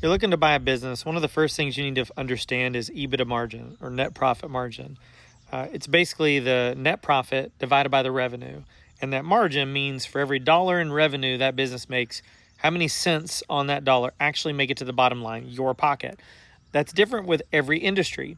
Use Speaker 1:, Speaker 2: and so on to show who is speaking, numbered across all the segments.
Speaker 1: You're looking to buy a business, one of the first things you need to understand is EBITDA margin or net profit margin. It's basically the net profit divided by the revenue. And that margin means for every dollar in revenue that business makes, how many cents on that dollar actually make it to the bottom line, your pocket. That's different with every industry.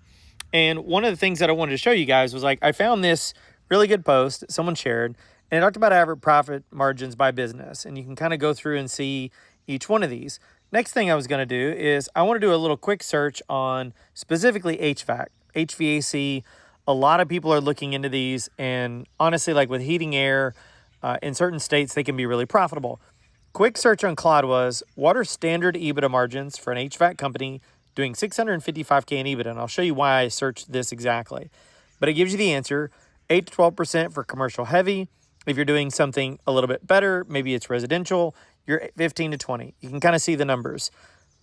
Speaker 1: And one of the things that I wanted to show you guys was I found this really good post that someone shared, and it talked about average profit margins by business. And you can kind of go through and see each one of these. Next thing I was going to do is I want to do a little quick search on specifically HVAC, HVAC. A lot of people are looking into these, and honestly, like with heating air, in certain states, they can be really profitable. Quick search on Claude was, what are standard EBITDA margins for an HVAC company doing $655K in EBITDA? And I'll show you why I searched this exactly. But it gives you the answer, 8 to 12% for commercial heavy. If you're doing something a little bit better, maybe it's residential, you're 15 to 20. You can kind of see the numbers.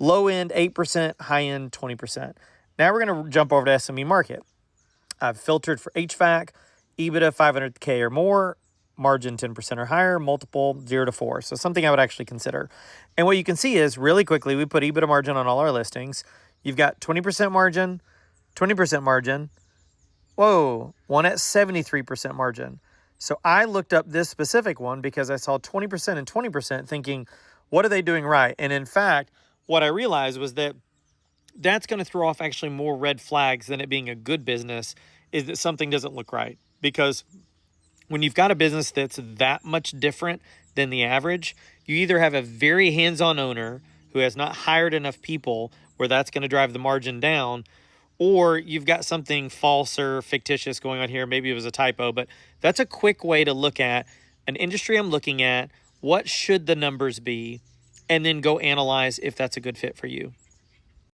Speaker 1: Low end, 8%, high end, 20%. Now we're going to jump over to SME market. I've filtered for HVAC, EBITDA 500K or more, margin 10% or higher, multiple 0 to 4. So something I would actually consider. And what you can see is really quickly, we put EBITDA margin on all our listings. You've got 20% margin, 20% margin. Whoa, one at 73% margin. So I looked up this specific one because I saw 20% and 20% thinking, what are they doing right? And in fact, what I realized was that that's going to throw off actually more red flags than it being a good business, is that something doesn't look right. Because when you've got a business that's that much different than the average, you either have a very hands-on owner who has not hired enough people where that's going to drive the margin down, or you've got something false or fictitious going on here. Maybe it was a typo, but that's a quick way to look at an industry I'm looking at. What should the numbers be? And then go analyze if that's a good fit for you.